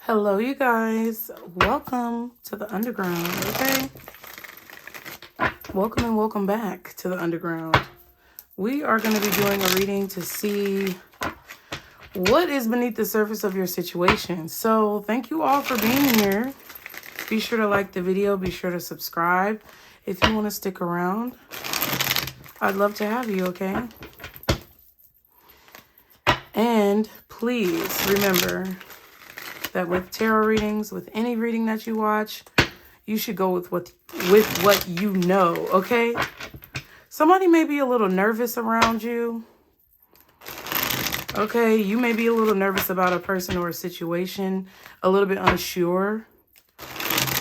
Hello, you guys. Welcome to the underground, okay? Welcome and welcome back to the underground. We are going to be doing a reading to see what is beneath the surface of your situation. So thank you all for being here. Be sure to like the video. Be sure to subscribe. If you want to stick around, I'd love to have you, okay? And please remember that with tarot readings, with any reading that you watch, you should go with what you know, okay? Somebody may be a little nervous around you. Okay, you may be a little nervous about a person or a situation, a little bit unsure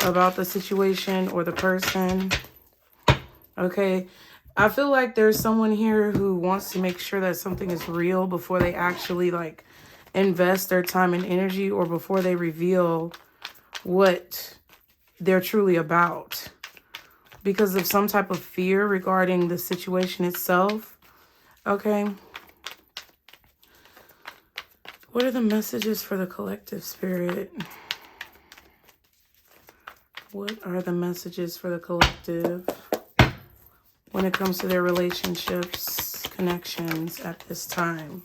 about the situation or the person. Okay, I feel like there's someone here who wants to make sure that something is real before they actually invest their time and energy, or before they reveal what they're truly about, because of some type of fear regarding the situation itself. Okay. What are the messages for the collective spirit? What are the messages for the collective when it comes to their relationships, connections at this time?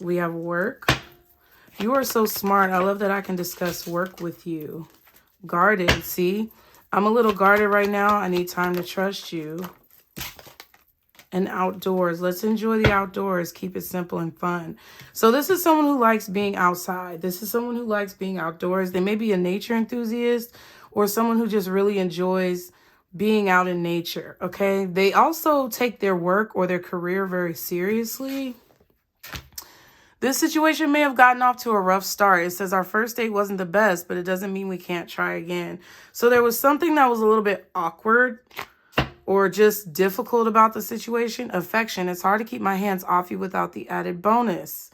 We have work. You are so smart. I love that I can discuss work with you. Guarded. See, I'm a little guarded right now. I need time to trust you. And outdoors. Let's enjoy the outdoors. Keep it simple and fun. So this is someone who likes being outside. This is someone who likes being outdoors. They may be a nature enthusiast or someone who just really enjoys being out in nature. Okay. They also take their work or their career very seriously. This situation may have gotten off to a rough start. It says our first date wasn't the best, but it doesn't mean we can't try again. So there was something that was a little bit awkward or just difficult about the situation. Affection. It's hard to keep my hands off you without the added bonus.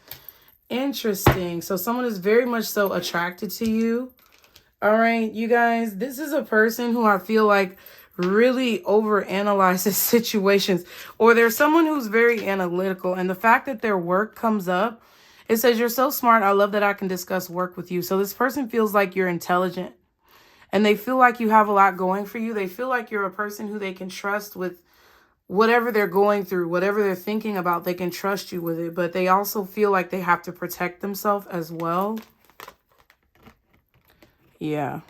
Interesting. So someone is very much so attracted to you. All right, you guys, this is a person who I feel like really overanalyzes situations, or there's someone who's very analytical, and the fact that their work comes up, it says you're so smart. I love that I can discuss work with you. So this person feels like you're intelligent, and they feel like you have a lot going for you. They feel like you're a person who they can trust with whatever they're going through, whatever they're thinking about. They can trust you with it, but they also feel like they have to protect themselves as well. Yeah.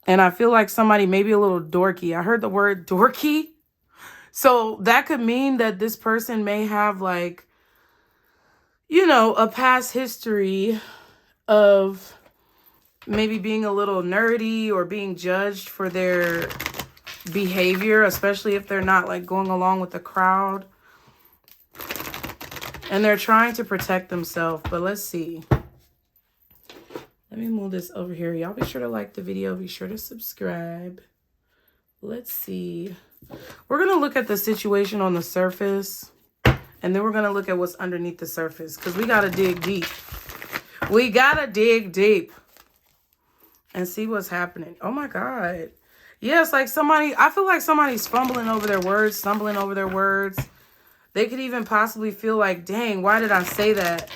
And I feel like somebody may be a little dorky. I heard the word dorky. So that could mean that this person may have a past history of maybe being a little nerdy or being judged for their behavior, especially if they're not going along with the crowd. And they're trying to protect themselves. But let's see. Let me move this over here. Y'all be sure to like the video. Be sure to subscribe. Let's see. We're going to look at the situation on the surface. And then we're going to look at what's underneath the surface. Because we got to dig deep. We got to dig deep. And see what's happening. Oh my God. Yeah, it's like somebody. I feel like somebody's fumbling over their words. Stumbling over their words. They could even possibly feel like, dang, why did I say that?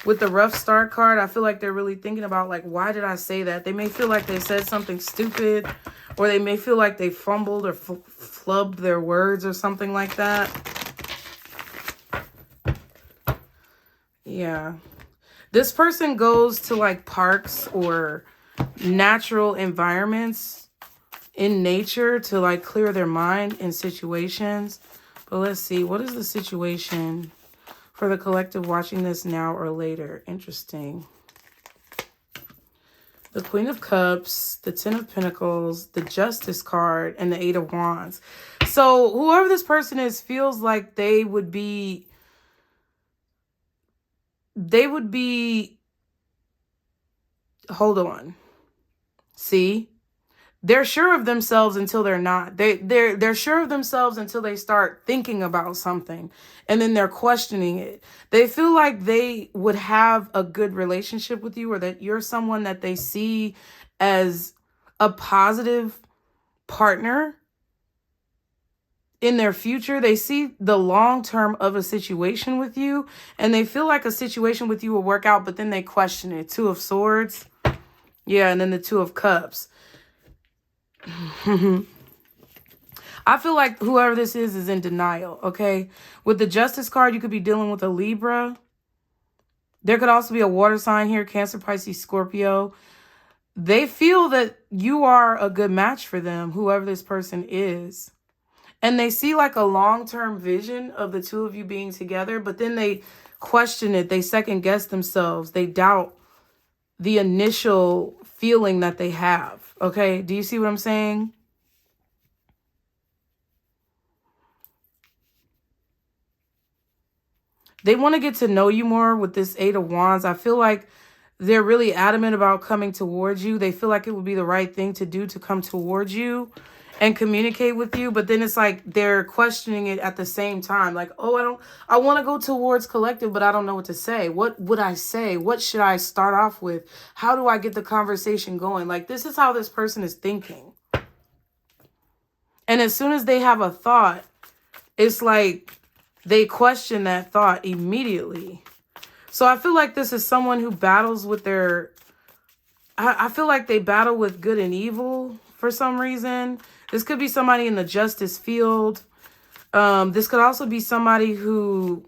With the rough start card, I feel like they're really thinking about, why did I say that? They may feel like they said something stupid, or they may feel like they fumbled or flubbed their words or something like that. Yeah. This person goes to, parks or natural environments in nature to, clear their mind in situations. But let's see. What is the situation for the collective watching this now or later? Interesting. The Queen of Cups, the Ten of Pentacles, the Justice card, and the Eight of Wands. So whoever this person is feels like they would be, hold on. See? They're sure of themselves until they're not. They're sure of themselves until they start thinking about something, and then they're questioning it. They feel like they would have a good relationship with you, or that you're someone that they see as a positive partner. in their future. They see the long term of a situation with you, and they feel like a situation with you will work out, but then they question it. Two of Swords. Yeah, and then the Two of Cups. I feel like whoever this is in denial, okay? With the Justice card, you could be dealing with a Libra. There could also be a water sign here, Cancer, Pisces, Scorpio. They feel that you are a good match for them, whoever this person is. And they see like a long-term vision of the two of you being together, but then they question it. They second guess themselves. They doubt the initial feeling that they have, okay? Do you see what I'm saying? They want to get to know you more with this Eight of Wands. I feel like they're really adamant about coming towards you. They feel like it would be the right thing to do to come towards you and communicate with you. But then it's like they're questioning it at the same time. Like, oh, I want to go towards collective, but I don't know what to say. What would I say? What should I start off with? How do I get the conversation going? Like, this is how this person is thinking. And as soon as they have a thought, it's like they question that thought immediately. So I feel like this is someone who battles with their... I feel like they battle with good and evil for some reason. This could be somebody in the justice field. This could also be somebody who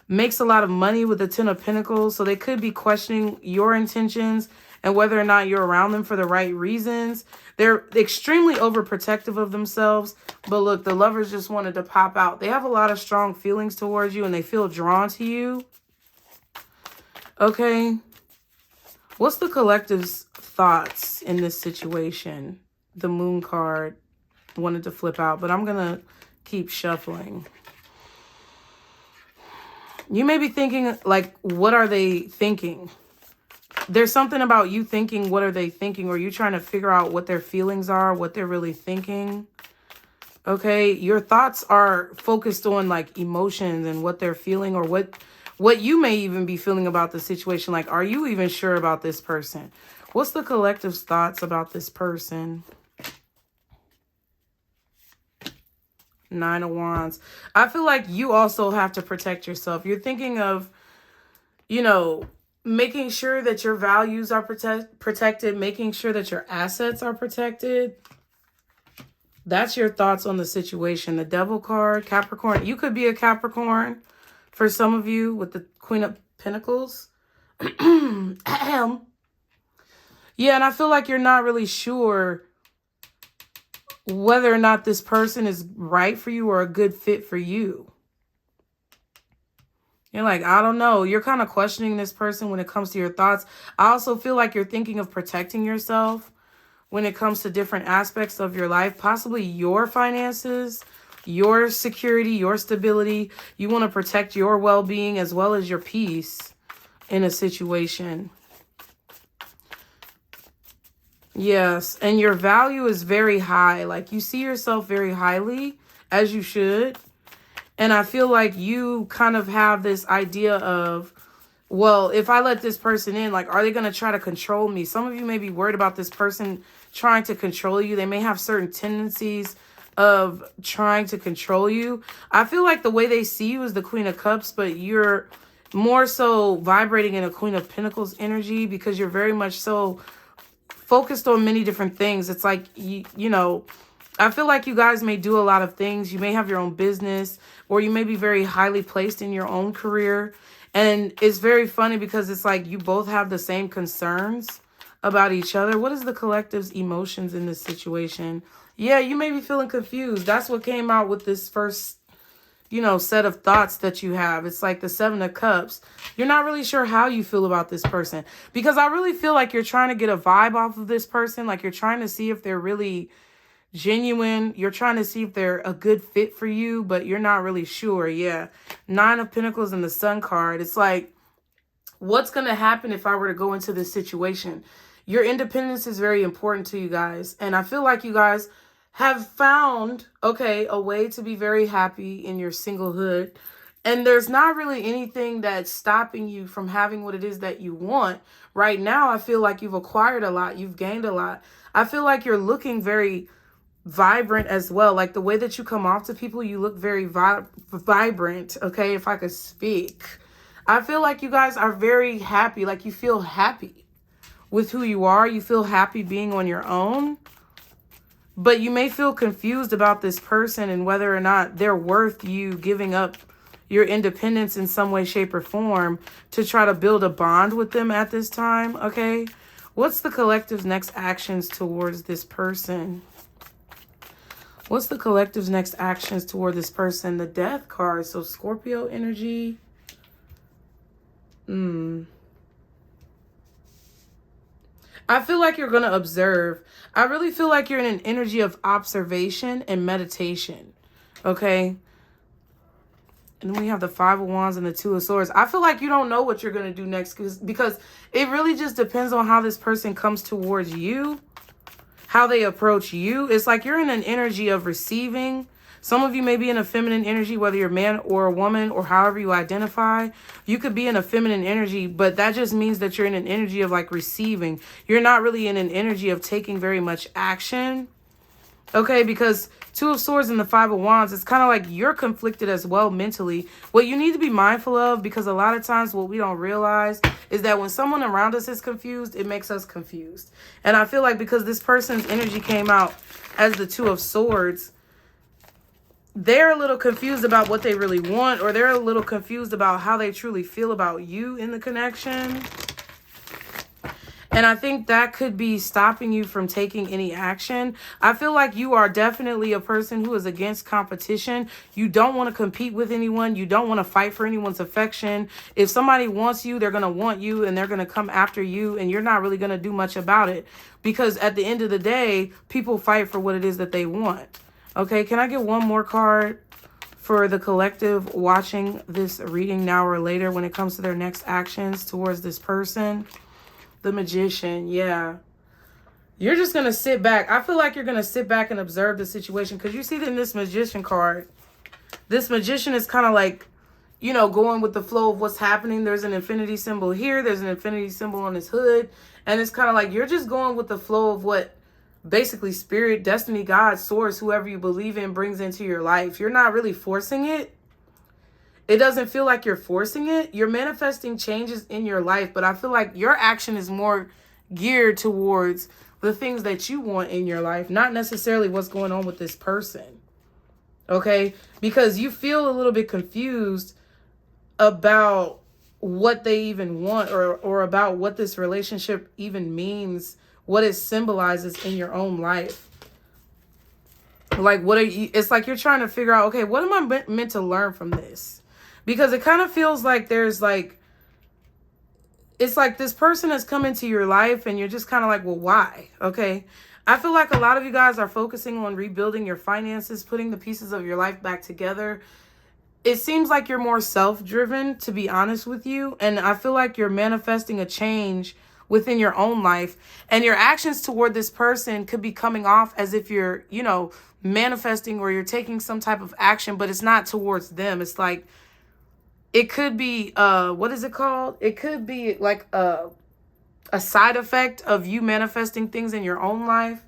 makes a lot of money with the Ten of Pentacles. So they could be questioning your intentions and whether or not you're around them for the right reasons. They're extremely overprotective of themselves. But look, the Lovers just wanted to pop out. They have a lot of strong feelings towards you and they feel drawn to you. Okay. What's the collective's thoughts in this situation? The Moon card wanted to flip out, but I'm going to keep shuffling. You may be thinking, like, what are they thinking? There's something about you thinking, what are they thinking? Or you trying to figure out what their feelings are, what they're really thinking. Okay, your thoughts are focused on like emotions and what they're feeling, or what you may even be feeling about the situation. Like, are you even sure about this person? What's the collective's thoughts about this person? Nine of Wands. I feel like you also have to protect yourself. You're thinking of, you know, making sure that your values are protected, making sure that your assets are protected. That's your thoughts on the situation. The Devil card, Capricorn. You could be a Capricorn for some of you with the Queen of Pentacles. Yeah, and I feel like you're not really sure whether or not this person is right for you or a good fit for you. You're like, I don't know. You're kind of questioning this person when it comes to your thoughts. I also feel like you're thinking of protecting yourself when it comes to different aspects of your life, possibly your finances, your security, your stability. You want to protect your well-being as well as your peace in a situation. Yes, and your value is very high. Like, you see yourself very highly, as you should. And I feel like you kind of have this idea of, well, if I let this person in, like, are they going to try to control me? Some of you may be worried about this person trying to control you. They may have certain tendencies of trying to control you. I feel like the way they see you is the Queen of Cups, but you're more so vibrating in a Queen of Pentacles energy because you're very much so focused on many different things. It's like, you know, I feel like you guys may do a lot of things. You may have your own business, or you may be very highly placed in your own career. And it's very funny because it's like you both have the same concerns about each other. What is the collective's emotions in this situation? Yeah, you may be feeling confused. That's what came out with this first, you know, set of thoughts that you have. It's like the Seven of Cups. You're not really sure how you feel about this person, because I really feel like you're trying to get a vibe off of this person. Like, you're trying to see if they're really genuine. You're trying to see if they're a good fit for you, but you're not really sure. Yeah. Nine of Pentacles and the Sun card. It's like, what's going to happen if I were to go into this situation? Your independence is very important to you guys. And I feel like you guys have found, okay, a way to be very happy in your singlehood. And there's not really anything that's stopping you from having what it is that you want. Right now, I feel like you've acquired a lot. You've gained a lot. I feel like you're looking very vibrant as well. Like the way that you come off to people, you look very vibrant. Okay, if I could speak. I feel like you guys are very happy. Like you feel happy with who you are. You feel happy being on your own. But you may feel confused about this person and whether or not they're worth you giving up your independence in some way, shape, or form to try to build a bond with them at this time, okay? What's the collective's next actions towards this person? What's the collective's next actions toward this person? The Death card. So Scorpio energy. I feel like you're going to observe. I really feel like you're in an energy of observation and meditation. Okay? And then we have the Five of Wands and the Two of Swords. I feel like you don't know what you're going to do next because it really just depends on how this person comes towards you, how they approach you. It's like you're in an energy of receiving. Some of you may be in a feminine energy, whether you're a man or a woman or however you identify. You could be in a feminine energy, but that just means that you're in an energy of like receiving. You're not really in an energy of taking very much action. Okay, because Two of Swords and the Five of Wands, it's kind of like you're conflicted as well mentally. What you need to be mindful of, because a lot of times what we don't realize is that when someone around us is confused, it makes us confused. And I feel like because this person's energy came out as the Two of Swords, they're a little confused about what they really want, or they're a little confused about how they truly feel about you in the connection. And I think that could be stopping you from taking any action. I feel like you are definitely a person who is against competition. You don't want to compete with anyone. You don't want to fight for anyone's affection. If somebody wants you, they're going to want you and they're going to come after you, and you're not really going to do much about it, because at the end of the day, people fight for what it is that they want. Okay, can I get one more card for the collective watching this reading now or later when it comes to their next actions towards this person? The Magician, yeah. You're just going to sit back. I feel like you're going to sit back and observe the situation, because you see that in this Magician card, this Magician is kind of like, you know, going with the flow of what's happening. There's an infinity symbol here. There's an infinity symbol on his hood. And it's kind of like you're just going with the flow of what basically spirit, destiny, God, source, whoever you believe in brings into your life. You're not really forcing it. It doesn't feel like you're forcing it. You're manifesting changes in your life, but I feel like your action is more geared towards the things that you want in your life, not necessarily what's going on with this person. Okay? Because you feel a little bit confused about what they even want, or about what this relationship even means, what it symbolizes in your own life. Like, what are you, it's like you're trying to figure out, okay, what am I meant to learn from this? Because it kind of feels like there's like, it's like this person has come into your life and you're just kind of like, well, why? Okay. I feel like a lot of you guys are focusing on rebuilding your finances, putting the pieces of your life back together. It seems like you're more self-driven, to be honest with you. And I feel like you're manifesting a change within your own life, and your actions toward this person could be coming off as if you're, you know, manifesting, or you're taking some type of action, but it's not towards them. It's like, it could be, what is it called? It could be like a side effect of you manifesting things in your own life.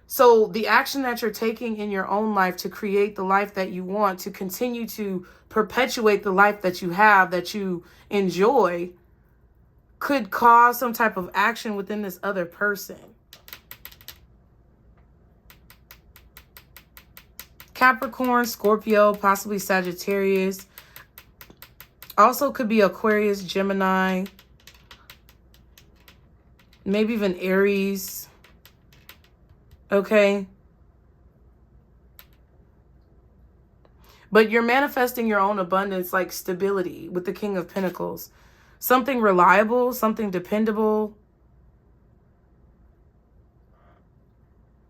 So the action that you're taking in your own life to create the life that you want, to continue to perpetuate the life that you have, that you enjoy, could cause some type of action within this other person. Capricorn, Scorpio, possibly Sagittarius. Also could be Aquarius, Gemini. Maybe even Aries. Okay. But you're manifesting your own abundance, like stability with the King of Pentacles. Something reliable, something dependable.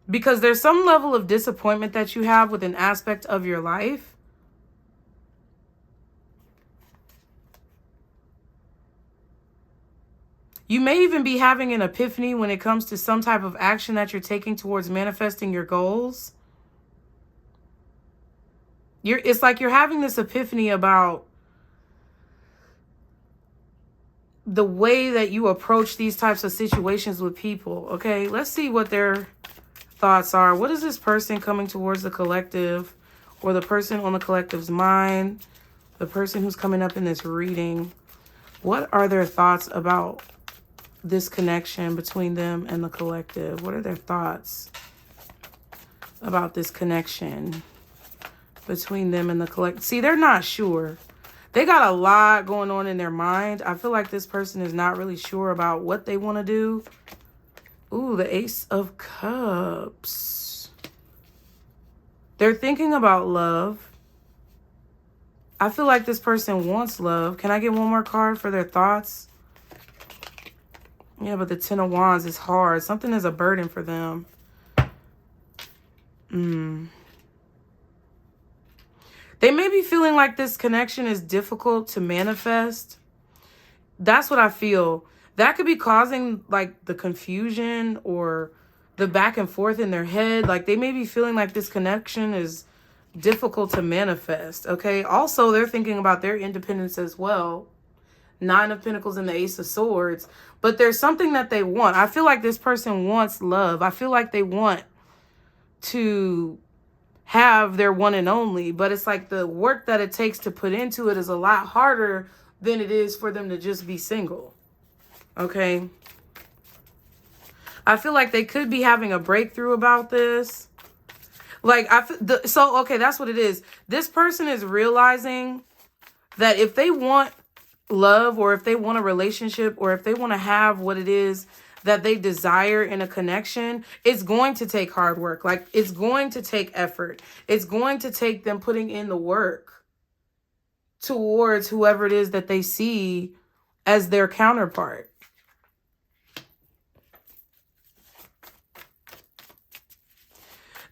Because there's some level of disappointment that you have with an aspect of your life. You may even be having an epiphany when it comes to some type of action that you're taking towards manifesting your goals. It's like you're having this epiphany about the way that you approach these types of situations with people. Okay, let's see what their thoughts are. What is this person coming towards the collective, or the person on the collective's mind, the person who's coming up in this reading? What are their thoughts about this connection between them and the collective? What are their thoughts about this connection between them and the collective? See, they're not sure. They got a lot going on in their mind. I feel like this person is not really sure about what they want to do. Ooh, the Ace of Cups. They're thinking about love. I feel like this person wants love. Can I get one more card for their thoughts? Yeah, but the Ten of Wands is hard. Something is a burden for them. They may be feeling like this connection is difficult to manifest. That's what I feel. That could be causing like the confusion or the back and forth in their head. Like they may be feeling like this connection is difficult to manifest. Okay. Also, they're thinking about their independence as well. Nine of Pentacles and the Ace of Swords. But there's something that they want. I feel like this person wants love. I feel like they want to have their one and only. But it's like the work that it takes to put into it is a lot harder than it is for them to just be single. Okay. I feel like they could be having a breakthrough about this. Like, okay, that's what it is. This person is realizing that if they want love, or if they want a relationship, or if they want to have what it is that they desire in a connection, it's going to take hard work. Like, it's going to take effort. It's going to take them putting in the work towards whoever it is that they see as their counterpart.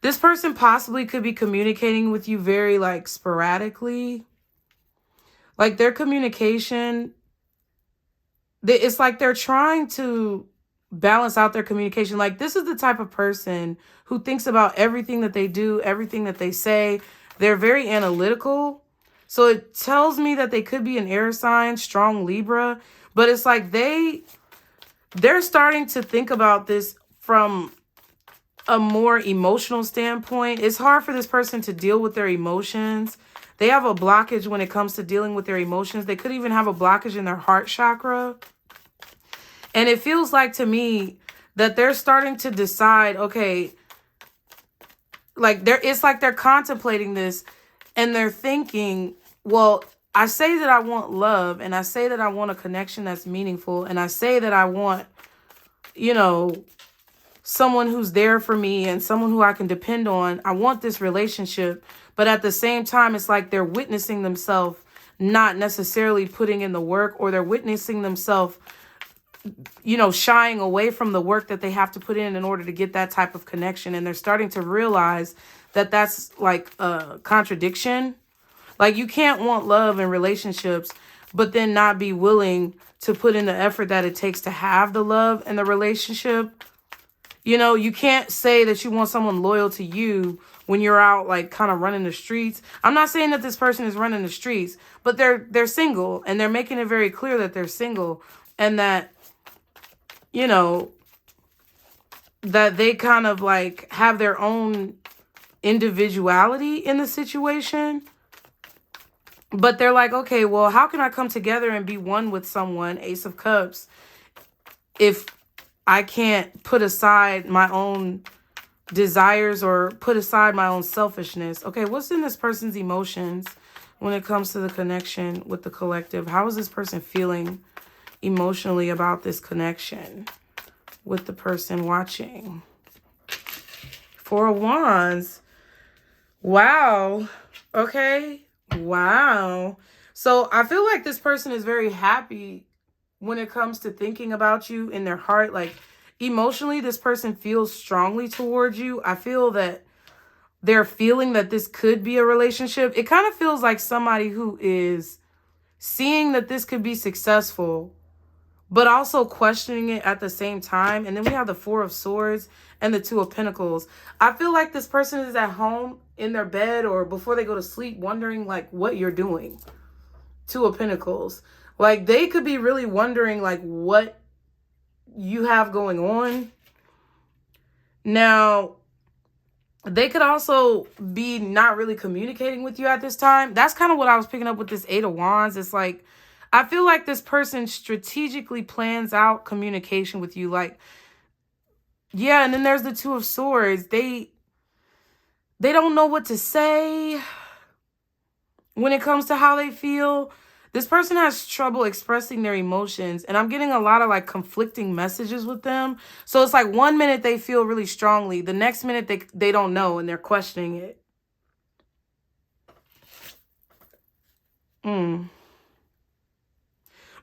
This person possibly could be communicating with you very like sporadically. Like their communication, it's like they're trying to balance out their communication. Like this is the type of person who thinks about everything that they do, everything that they say. They're very analytical. So it tells me that they could be an air sign, strong Libra. But it's like they're starting to think about this from a more emotional standpoint. It's hard for this person to deal with their emotions. They have a blockage when it comes to dealing with their emotions. They could even have a blockage in their heart chakra. And it feels like to me that they're starting to decide, okay, like it's like they're contemplating this and they're thinking, well, I say that I want love, and I say that I want a connection that's meaningful, and I say that I want, you know, someone who's there for me and someone who I can depend on. I want this relationship. But at the same time, it's like they're witnessing themselves not necessarily putting in the work, or they're witnessing themselves, you know, shying away from the work that they have to put in order to get that type of connection. And they're starting to realize that that's like a contradiction. Like you can't want love in relationships, but then not be willing to put in the effort that it takes to have the love in the relationship. You know, you can't say that you want someone loyal to you when you're out like kind of running the streets. I'm not saying that this person is running the streets, but they're single, and they're making it very clear that they're single, and that, you know, that they kind of like have their own individuality in the situation. But they're like, okay, well, how can I come together and be one with someone, Ace of Cups, if I can't put aside my own desires or put aside my own selfishness? Okay, what's in this person's emotions when it comes to the connection with the collective? How is this person feeling emotionally about this connection with the person watching? Four of Wands. Wow. Okay. Wow. So I feel like this person is very happy when it comes to thinking about you in their heart. Like emotionally, this person feels strongly towards you. I feel that they're feeling that this could be a relationship. It kind of feels like somebody who is seeing that this could be successful, but also questioning it at the same time. And then we have the Four of Swords and the Two of Pentacles. I feel like this person is at home in their bed or before they go to sleep wondering like what you're doing. Two of Pentacles. Like they could be really wondering like what you have going on. Now, They could also be not really communicating with you at this time. That's kind of what I was picking up with this Eight of Wands. It's like, I feel like this person strategically plans out communication with you. Like, yeah, and then there's the Two of Swords. They don't know what to say when it comes to how they feel. This person has trouble expressing their emotions, and I'm getting a lot of like conflicting messages with them. So it's like 1 minute they feel really strongly, the next minute they don't know and they're questioning it.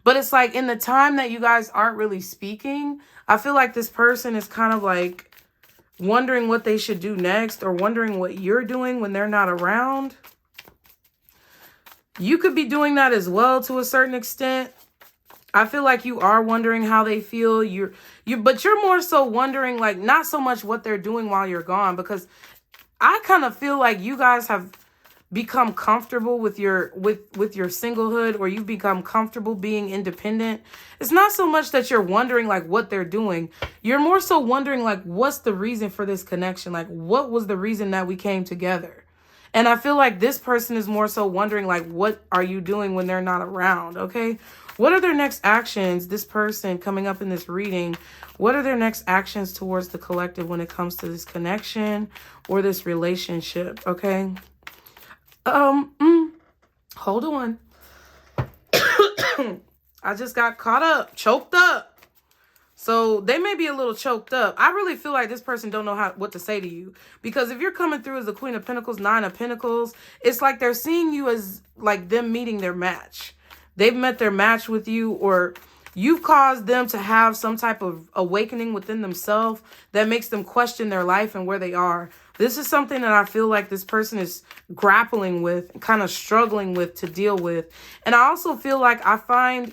But it's like in the time that you guys aren't really speaking, I feel like this person is kind of like wondering what they should do next, or wondering what you're doing when they're not around. You could be doing that as well to a certain extent. I feel like you are wondering how they feel. But you're more so wondering, like, not so much what they're doing while you're gone, because I kind of feel like you guys have become comfortable with your singlehood, or you've become comfortable being independent. It's not so much that you're wondering like what they're doing. You're more so wondering like, what's the reason for this connection? Like, what was the reason that we came together? And I feel like this person is more so wondering like, what are you doing when they're not around? Okay. What are their next actions? This person coming up in this reading, what are their next actions towards the collective when it comes to this connection or this relationship? Okay. Hold on. I just got caught up, choked up. So they may be a little choked up. I really feel like this person don't know what to say to you. Because if you're coming through as the Queen of Pentacles, Nine of Pentacles, it's like they're seeing you as like them meeting their match. They've met their match with you, or you've caused them to have some type of awakening within themselves that makes them question their life and where they are. This is something that I feel like this person is grappling with, kind of struggling with, to deal with. And I also feel like I find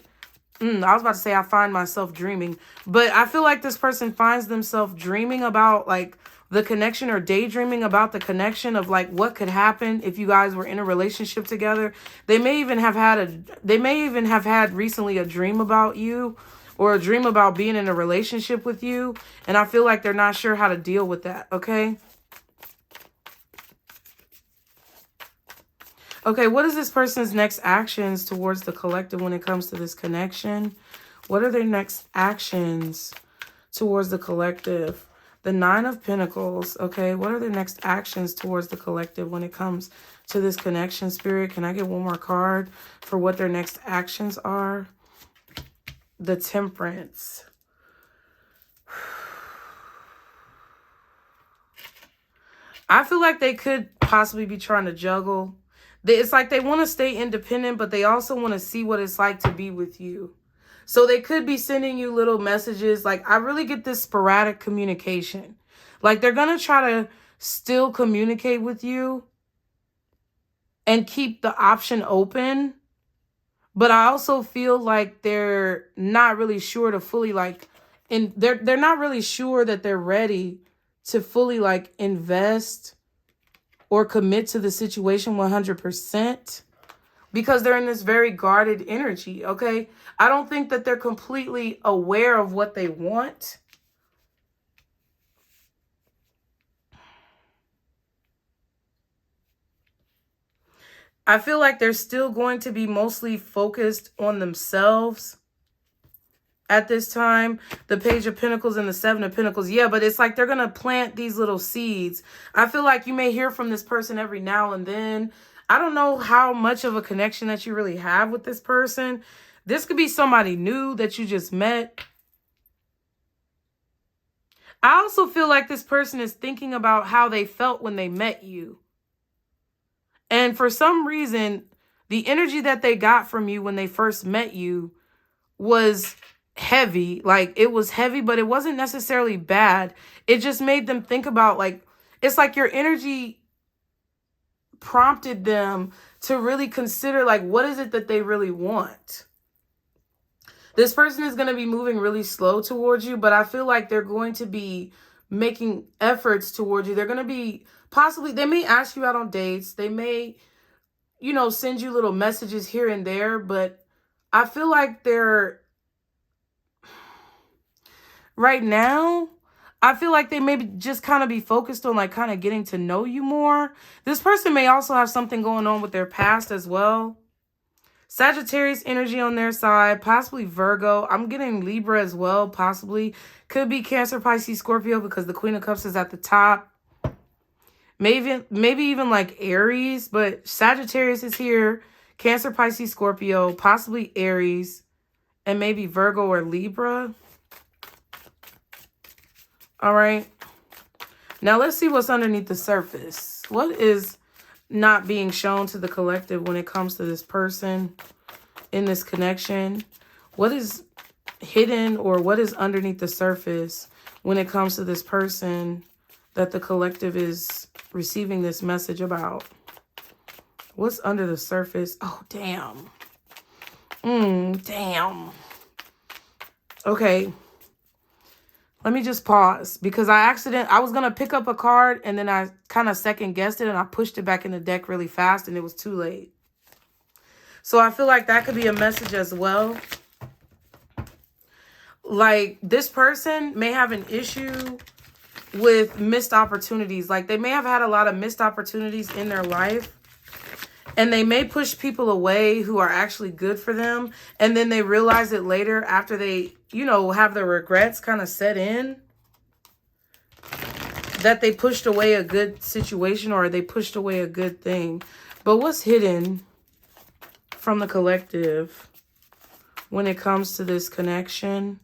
myself dreaming, but I feel like this person finds themselves dreaming about like the connection, or daydreaming about the connection of like what could happen if you guys were in a relationship together. They may even have had recently a dream about you, or a dream about being in a relationship with you. And I feel like they're not sure how to deal with that. Okay. Okay, what is this person's next actions towards the collective when it comes to this connection? What are their next actions towards the collective? The Nine of Pentacles, okay? What are their next actions towards the collective when it comes to this connection, Spirit? Can I get one more card for what their next actions are? The Temperance. I feel like they could possibly be trying to juggle. It's like they want to stay independent, but they also want to see what it's like to be with you. So they could be sending you little messages. Like, I really get this sporadic communication. Like, they're going to try to still communicate with you and keep the option open. But I also feel like they're not really sure to fully they're not really sure that they're ready to fully like invest or commit to the situation 100%, because they're in this very guarded energy, okay? I don't think that they're completely aware of what they want. I feel like they're still going to be mostly focused on themselves at this time. The Page of Pentacles and the Seven of Pentacles. Yeah, but it's like they're going to plant these little seeds. I feel like you may hear from this person every now and then. I don't know how much of a connection that you really have with this person. This could be somebody new that you just met. I also feel like this person is thinking about how they felt when they met you. And for some reason, the energy that they got from you when they first met you was heavy. Like, it was heavy, but it wasn't necessarily bad. It just made them think about, like, it's like your energy prompted them to really consider, like, what is it that they really want? This person is going to be moving really slow towards you, but I feel like they're going to be making efforts towards you. They're going to be they may ask you out on dates. They may, send you little messages here and there, but I feel like right now, I feel like they maybe just kind of be focused on like kind of getting to know you more. This person may also have something going on with their past as well. Sagittarius energy on their side, possibly Virgo. I'm getting Libra as well, possibly. Could be Cancer, Pisces, Scorpio, because the Queen of Cups is at the top. Maybe even like Aries, but Sagittarius is here. Cancer, Pisces, Scorpio, possibly Aries, and maybe Virgo or Libra. All right. Now let's see what's underneath the surface. What is not being shown to the collective when it comes to this person in this connection? What is hidden or what is underneath the surface when it comes to this person that the collective is receiving this message about? What's under the surface? Oh, damn. Damn. Okay. Let me just pause because I was going to pick up a card and then I kind of second guessed it and I pushed it back in the deck really fast and it was too late. So I feel like that could be a message as well. Like this person may have an issue with missed opportunities. Like they may have had a lot of missed opportunities in their life. And they may push people away who are actually good for them. And then they realize it later after they, you know, have the regrets kind of set in. That they pushed away a good situation or they pushed away a good thing. But what's hidden from the collective when it comes to this connection?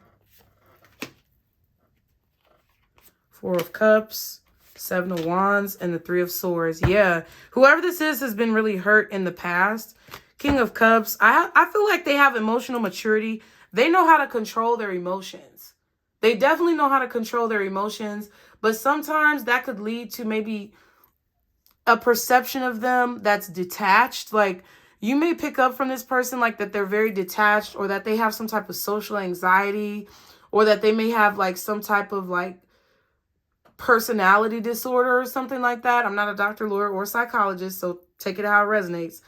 Four of Cups. Seven of Wands and the Three of Swords. Yeah. Whoever this is has been really hurt in the past. King of Cups. I feel like they have emotional maturity. They know how to control their emotions. They definitely know how to control their emotions. But sometimes that could lead to maybe a perception of them that's detached. Like you may pick up from this person like that they're very detached or that they have some type of social anxiety or that they may have like some type of like personality disorder or something like that. I'm not a doctor, lawyer, or psychologist, so take it how it resonates.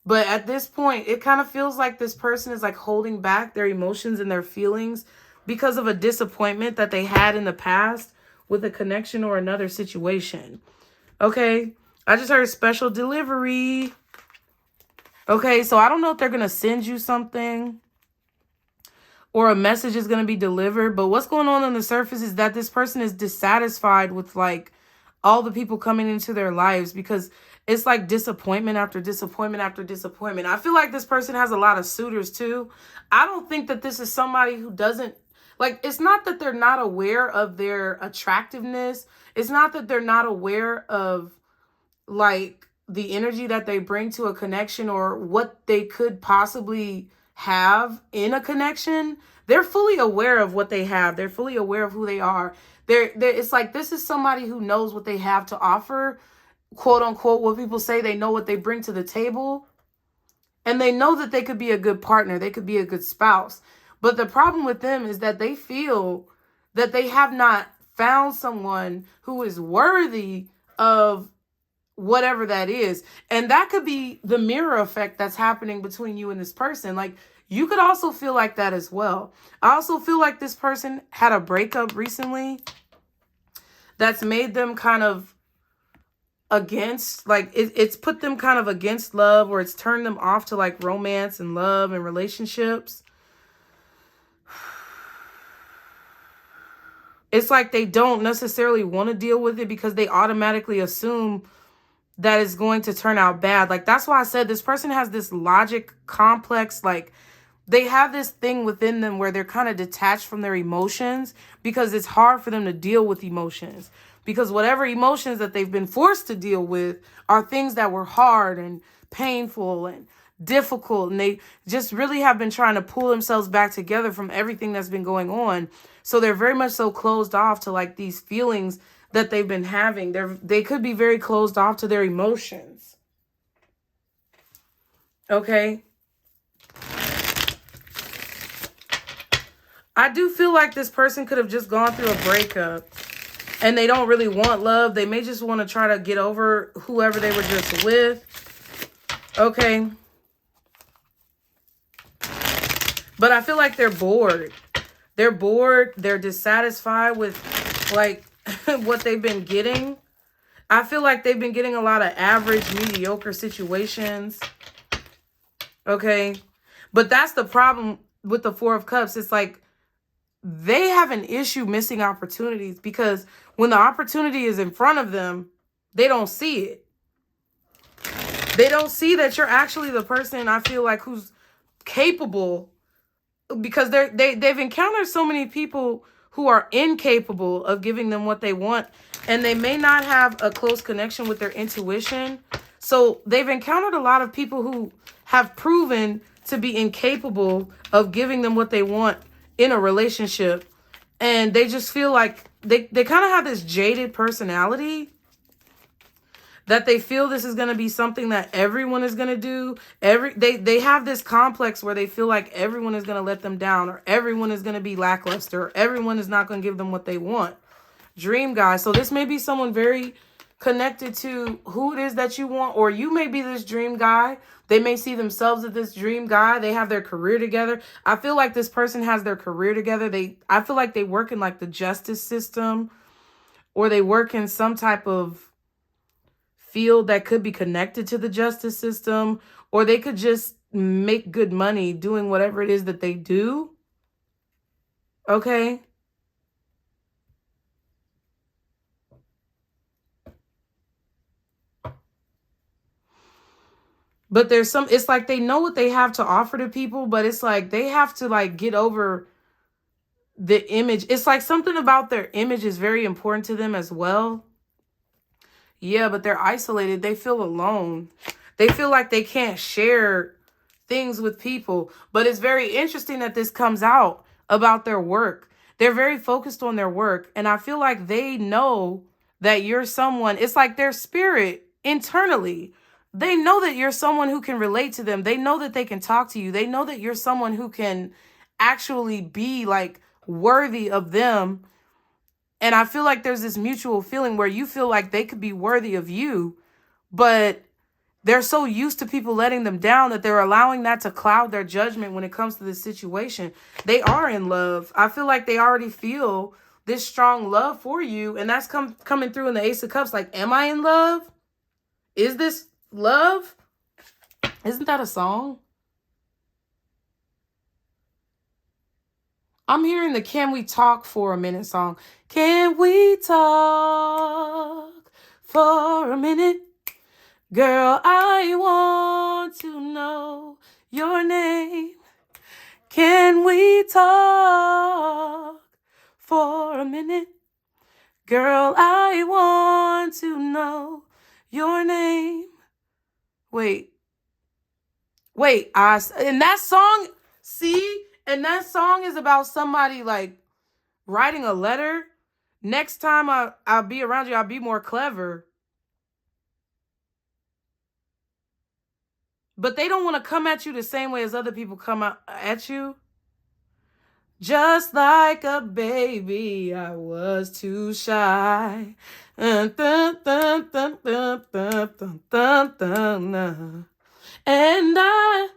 But at this point, it kind of feels like this person is like holding back their emotions and their feelings because of a disappointment that they had in the past with a connection or another situation. Okay, I just heard special delivery. Okay, so I don't know if they're going to send you something or a message is going to be delivered. But what's going on the surface is that this person is dissatisfied with like all the people coming into their lives because it's like disappointment after disappointment after disappointment. I feel like this person has a lot of suitors too. I don't think that this is somebody who doesn't like, it's not that they're not aware of their attractiveness. It's not that they're not aware of like the energy that they bring to a connection or what they could possibly have in a connection. They're fully aware of what they have. They're fully aware of who they are. It's like this is somebody who knows what they have to offer, quote unquote, what people say. They know what they bring to the table and they know that they could be a good partner. They could be a good spouse. But the problem with them is that they feel that they have not found someone who is worthy of whatever that is. And that could be the mirror effect that's happening between you and this person. Like you could also feel like that as well. I also feel like this person had a breakup recently that's made them kind of against, like it's put them kind of against love, or it's turned them off to like romance and love and relationships. It's like they don't necessarily want to deal with it because they automatically assume that is going to turn out bad. Like, that's why I said this person has this logic complex. Like, they have this thing within them where they're kind of detached from their emotions because it's hard for them to deal with emotions. Because whatever emotions that they've been forced to deal with are things that were hard and painful and difficult. And they just really have been trying to pull themselves back together from everything that's been going on. So they're very much so closed off to like these feelings that they've been having. They could be very closed off to their emotions. Okay. I do feel like this person could have just gone through a breakup and they don't really want love. They may just want to try to get over whoever they were just with. Okay. But I feel like they're bored. They're bored. They're dissatisfied with like what they've been getting. I feel like they've been getting a lot of average, mediocre situations. Okay. But that's the problem with the Four of Cups. It's like they have an issue missing opportunities because when the opportunity is in front of them, they don't see it. They don't see that you're actually the person, I feel like, who's capable, because they've encountered so many people who are incapable of giving them what they want, and they may not have a close connection with their intuition. So they've encountered a lot of people who have proven to be incapable of giving them what they want in a relationship, and they just feel like they kind of have this jaded personality that they feel this is going to be something that everyone is going to do. They have this complex where they feel like everyone is going to let them down, or everyone is going to be lackluster, or everyone is not going to give them what they want. Dream guy. So this may be someone very connected to who it is that you want, or you may be this dream guy. They may see themselves as this dream guy. They have their career together. I feel like this person has their career together. I feel like they work in like the justice system, or they work in some type of field that could be connected to the justice system, or they could just make good money doing whatever it is that they do. Okay. But there's it's like they know what they have to offer to people, but it's like they have to like get over the image. It's like something about their image is very important to them as well. Yeah, but they're isolated. They feel alone. They feel like they can't share things with people. But it's very interesting that this comes out about their work. They're very focused on their work. And I feel like they know that you're someone. It's like their spirit internally. They know that you're someone who can relate to them. They know that they can talk to you. They know that you're someone who can actually be like worthy of them. And I feel like there's this mutual feeling where you feel like they could be worthy of you, but they're so used to people letting them down that they're allowing that to cloud their judgment when it comes to this situation. They are in love. I feel like they already feel this strong love for you, and that's coming through in the Ace of Cups. Like, am I in love? Is this love? Isn't that a song? I'm hearing the Can We Talk for a Minute song. Can we talk for a minute? Girl, I want to know your name. Can we talk for a minute? Girl, I want to know your name. Wait. And that song, see? And that song is about somebody like writing a letter. Next time I'll be around you, I'll be more clever. But they don't want to come at you the same way as other people come at you. Just like a baby, I was too shy. And I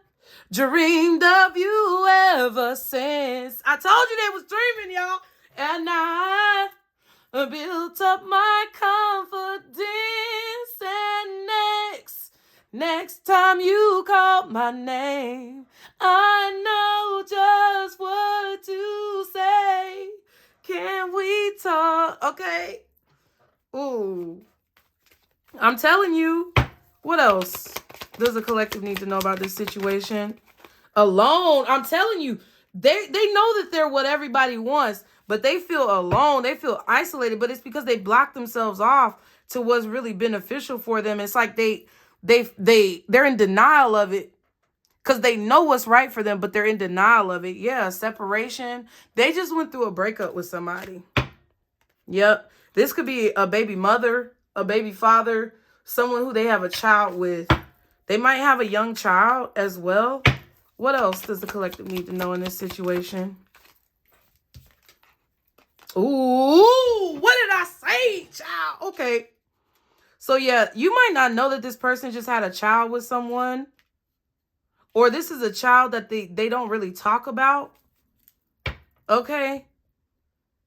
dreamed of you ever since. I told you they was dreaming, y'all. And I built up my confidence. And next time you call my name, I know just what to say. Can we talk? Okay. Ooh. I'm telling you. What else does the collective need to know about this situation? Alone. I'm telling you. They know that they're what everybody wants, but they feel alone. They feel isolated, but it's because they block themselves off to what's really beneficial for them. It's like they're in denial of it because they know what's right for them, but they're in denial of it. Yeah, separation. They just went through a breakup with somebody. Yep. This could be a baby mother, a baby father, someone who they have a child with. They might have a young child as well. What else does the collective need to know in this situation? Ooh, what did I say, child? Okay. So yeah, you might not know that this person just had a child with someone. Or this is a child that they don't really talk about. Okay.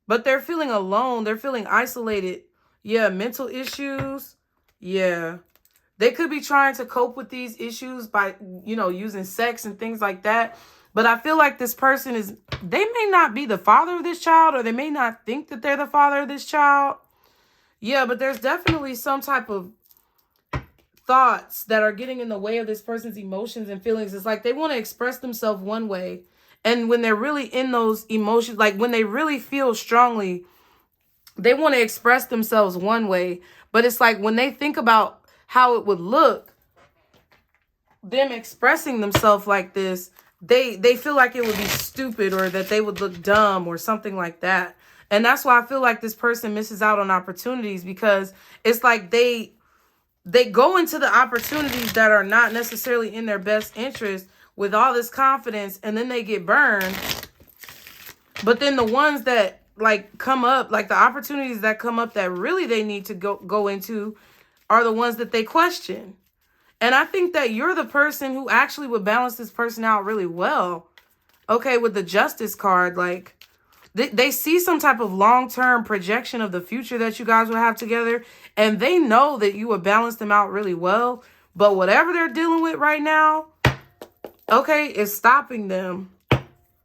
But they're feeling alone. They're feeling isolated. Yeah, mental issues. Yeah. They could be trying to cope with these issues by, you know, using sex and things like that. But I feel like this person is, they may not be the father of this child, or they may not think that they're the father of this child. Yeah, but there's definitely some type of thoughts that are getting in the way of this person's emotions and feelings. It's like they want to express themselves one way. And when they're really in those emotions, like when they really feel strongly, they want to express themselves one way. But it's like when they think about how it would look, them expressing themselves like this, they feel like it would be stupid, or that they would look dumb or something like that. And that's why I feel like this person misses out on opportunities, because it's like they go into the opportunities that are not necessarily in their best interest with all this confidence, and then they get burned. But then the ones that like come up, like the opportunities that come up that really they need to go into, are the ones that they question. And I think that you're the person who actually would balance this person out really well. Okay, with the Justice card, like they see some type of long-term projection of the future that you guys will have together. And they know that you would balance them out really well. But whatever they're dealing with right now, okay, is stopping them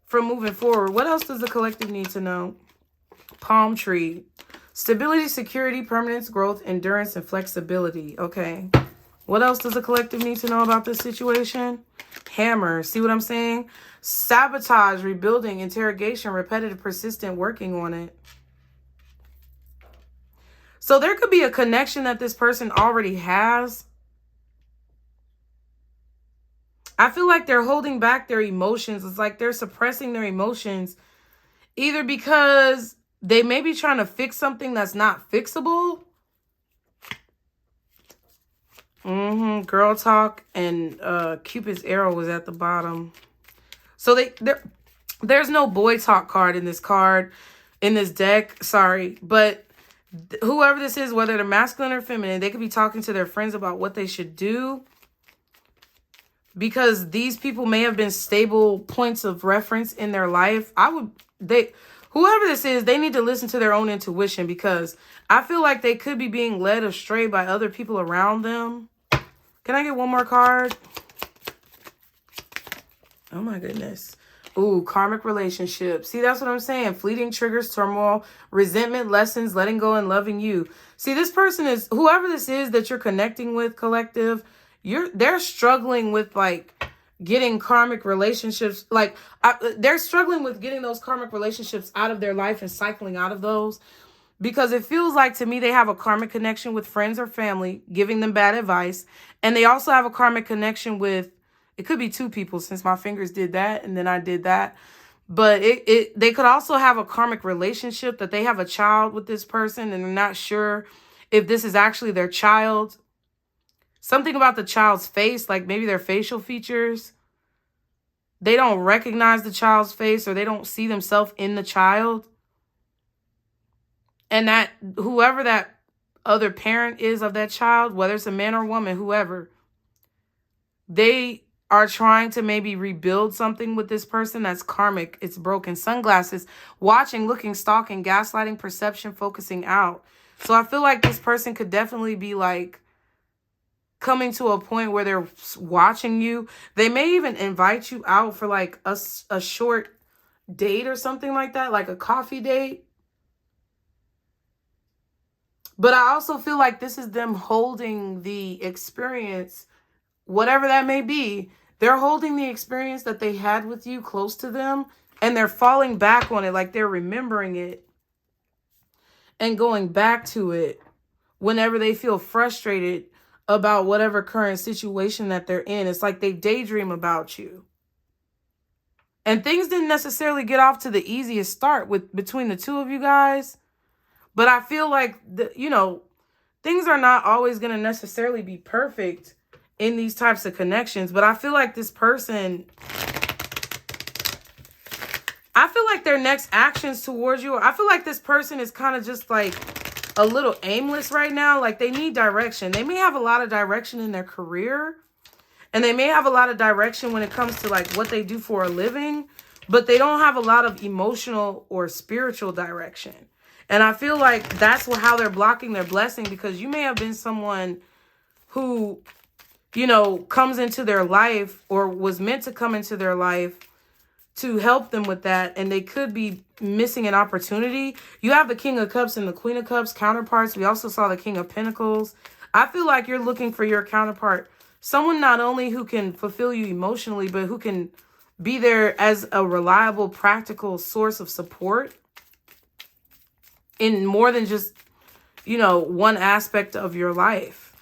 from moving forward. What else does the collective need to know? Palm tree. Stability, security, permanence, growth, endurance, and flexibility. Okay. What else does the collective need to know about this situation? Hammer. See what I'm saying? Sabotage, rebuilding, interrogation, repetitive, persistent, working on it. So there could be a connection that this person already has. I feel like they're holding back their emotions. It's like they're suppressing their emotions, either because they may be trying to fix something that's not fixable. Girl talk, and Cupid's arrow was at the bottom. So there's no boy talk card in this deck. Sorry, but whoever this is, whether they're masculine or feminine, they could be talking to their friends about what they should do, because these people may have been stable points of reference in their life. Whoever this is, they need to listen to their own intuition, because I feel like they could be being led astray by other people around them. Can I get one more card? Oh my goodness. Ooh, karmic relationship. See, that's what I'm saying. Fleeting triggers, turmoil, resentment, lessons, letting go, and loving you. See, this person is, whoever this is that you're connecting with, collective, they're struggling with like getting karmic relationships. Like they're struggling with getting those karmic relationships out of their life and cycling out of those. Because it feels like to me they have a karmic connection with friends or family giving them bad advice. And they also have a karmic connection with, it could be two people, since my fingers did that and then I did that. But they could also have a karmic relationship, that they have a child with this person and they're not sure if this is actually their child. Something about the child's face, like maybe their facial features. They don't recognize the child's face, or they don't see themselves in the child. And that whoever that other parent is of that child, whether it's a man or woman, whoever, they are trying to maybe rebuild something with this person that's karmic. It's broken. Sunglasses, watching, looking, stalking, gaslighting, perception, focusing out. So I feel like this person could definitely be like coming to a point where they're watching you. They may even invite you out for like a short date or something like that, like a coffee date. But I also feel like this is them holding the experience, whatever that may be. They're holding the experience that they had with you close to them, and they're falling back on it, like they're remembering it and going back to it whenever they feel frustrated about whatever current situation that they're in. It's like they daydream about you. And things didn't necessarily get off to the easiest start between the two of you guys. But I feel like, things are not always going to necessarily be perfect in these types of connections. But I feel like this person, I feel like their next actions towards you, I feel like this person is kind of just like a little aimless right now. Like they need direction. They may have a lot of direction in their career. And they may have a lot of direction when it comes to like what they do for a living. but they don't have a lot of emotional or spiritual direction. And I feel like that's how they're blocking their blessing, because you may have been someone who, you know, comes into their life or was meant to come into their life to help them with that, and they could be missing an opportunity. You have the King of Cups and the Queen of Cups counterparts. We also saw the King of Pentacles. I feel like you're looking for your counterpart, someone not only who can fulfill you emotionally, but who can be there as a reliable, practical source of support in more than just, you know, one aspect of your life.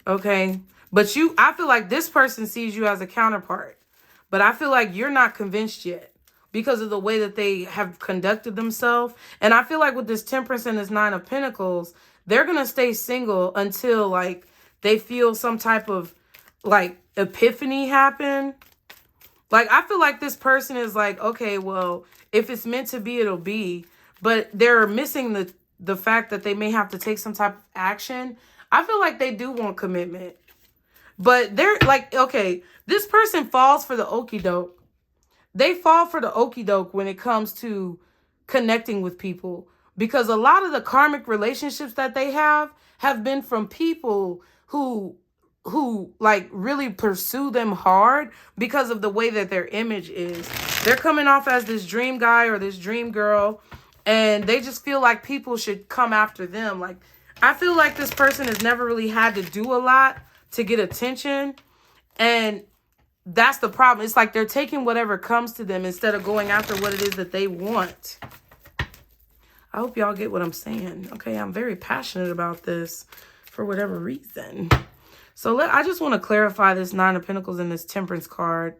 Okay? But I feel like this person sees you as a counterpart. But I feel like you're not convinced yet because of the way that they have conducted themselves. And I feel like with this Temperance and this Nine of Pentacles, they're going to stay single until like they feel some type of like epiphany happen. Like, I feel like this person is like, okay, well, if it's meant to be, it'll be. But they're missing the fact that they may have to take some type of action. I feel like they do want commitment. But they're like, okay, this person falls for the okie doke. They fall for the okie doke when it comes to connecting with people. Because a lot of the karmic relationships that they have been from people who like really pursue them hard because of the way that their image is. They're coming off as this dream guy or this dream girl, and they just feel like people should come after them. Like, I feel like this person has never really had to do a lot to get attention, and that's the problem. It's like they're taking whatever comes to them instead of going after what it is that they want. I hope y'all get what I'm saying. Okay, I'm very passionate about this for whatever reason. So I just want to clarify this Nine of Pentacles and this Temperance card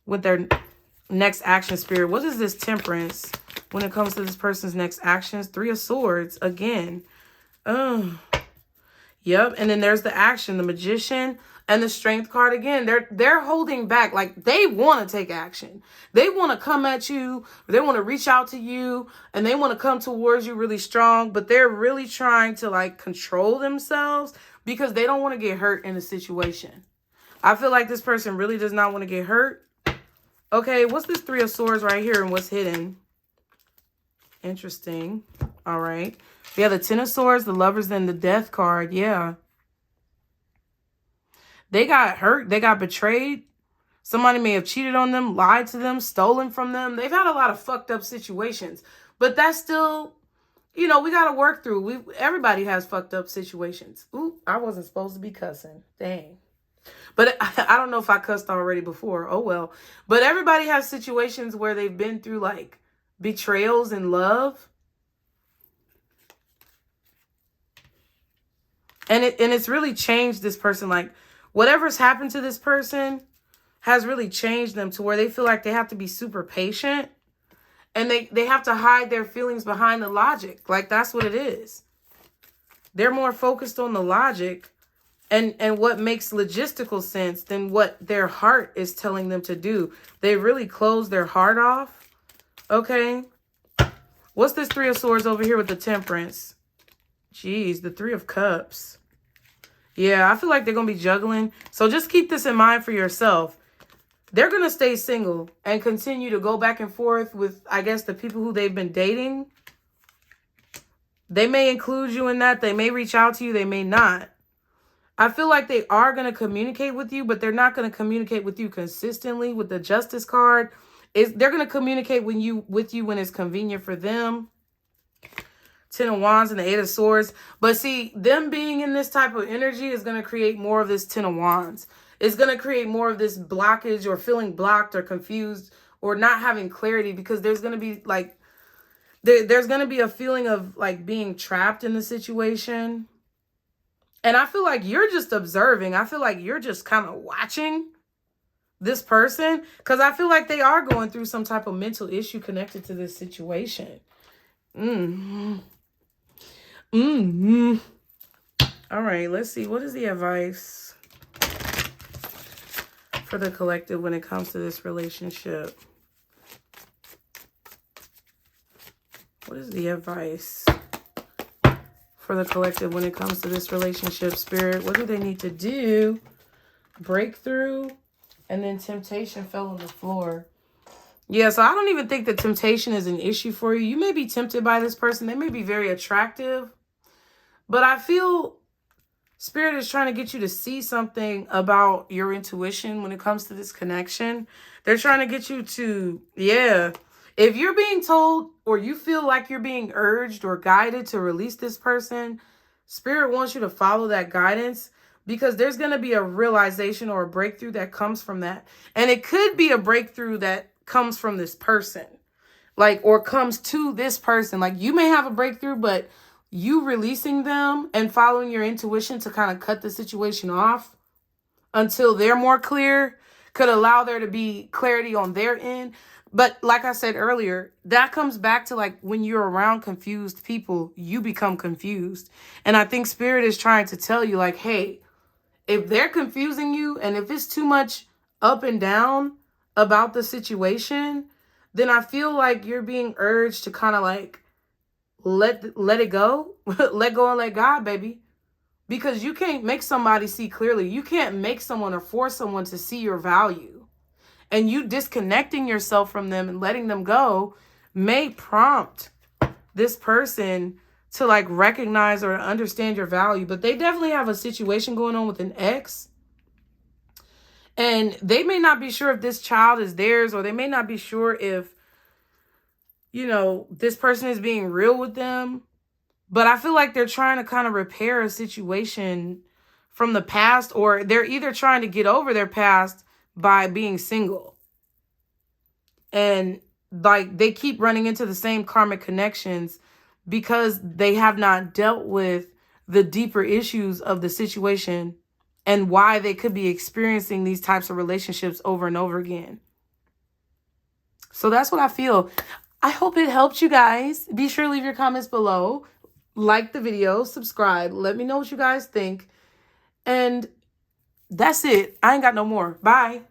with their next action, Spirit. What is this Temperance when it comes to this person's next actions? Three of Swords again. Yep. And then there's the action, the Magician and the Strength card again. They're holding back. Like, they want to take action. They want to come at you. They want to reach out to you, and they want to come towards you really strong, but they're really trying to like control themselves because they don't want to get hurt in a situation. I feel like this person really does not want to get hurt. Okay, what's this Three of Swords right here and what's hidden? Interesting. All right. We have the Ten of Swords, the Lovers, and the Death card. Yeah. They got hurt. They got betrayed. Somebody may have cheated on them, lied to them, stolen from them. They've had a lot of fucked up situations. But that's still, you know, we got to work through. Everybody has fucked up situations. Ooh, I wasn't supposed to be cussing. Dang. But I don't know if I cussed already before. Oh, well. But everybody has situations where they've been through, like, betrayals in love. And it's really changed this person. Like, whatever's happened to this person has really changed them to where they feel like they have to be super patient. And they have to hide their feelings behind the logic. Like, that's what it is. They're more focused on the logic and what makes logistical sense than what their heart is telling them to do. They really close their heart off. Okay. What's this Three of Swords over here with the Temperance? Jeez, the Three of Cups. Yeah, I feel like they're going to be juggling. So just keep this in mind for yourself. They're going to stay single and continue to go back and forth with, I guess, the people who they've been dating. They may include you in that. They may reach out to you. They may not. I feel like they are going to communicate with you, but they're not going to communicate with you consistently. With the Justice card, they're going to communicate with you when it's convenient for them. Ten of Wands and the Eight of Swords. But see, them being in this type of energy is going to create more of this Ten of Wands. It's going to create more of this blockage or feeling blocked or confused or not having clarity, because there's going to be like, there's going to be a feeling of like being trapped in the situation. And I feel like you're just observing. I feel like you're just kind of watching this person, because I feel like they are going through some type of mental issue connected to this situation. All right, let's see. What is the advice for the collective when it comes to this relationship? What is the advice for the collective when it comes to this relationship, Spirit? What do they need to do? Breakthrough, and then temptation fell on the floor. Yeah, so I don't even think that temptation is an issue for you. You may be tempted by this person. They may be very attractive. But I feel Spirit is trying to get you to see something about your intuition when it comes to this connection. They're trying to get you to, yeah. If you're being told or you feel like you're being urged or guided to release this person, Spirit wants you to follow that guidance because there's going to be a realization or a breakthrough that comes from that. And it could be a breakthrough that comes from this person, like, or comes to this person. Like, you may have a breakthrough, but you releasing them and following your intuition to kind of cut the situation off until they're more clear could allow there to be clarity on their end. But like I said earlier, that comes back to like when you're around confused people, you become confused. And I think Spirit is trying to tell you like, hey, if they're confusing you and if it's too much up and down about the situation, then I feel like you're being urged to kind of like let it go. Let go and let God, baby. Because you can't make somebody see clearly. You can't make someone or force someone to see your value. And you disconnecting yourself from them and letting them go may prompt this person to like recognize or understand your value. But they definitely have a situation going on with an ex. And they may not be sure if this child is theirs, or they may not be sure if, you know, this person is being real with them. But I feel like they're trying to kind of repair a situation from the past, or they're either trying to get over their past by being single. And like they keep running into the same karmic connections because they have not dealt with the deeper issues of the situation and why they could be experiencing these types of relationships over and over again. So that's what I feel. I hope it helped you guys. Be sure to leave your comments below. Like the video, subscribe. Let me know what you guys think. And that's it. I ain't got no more. Bye.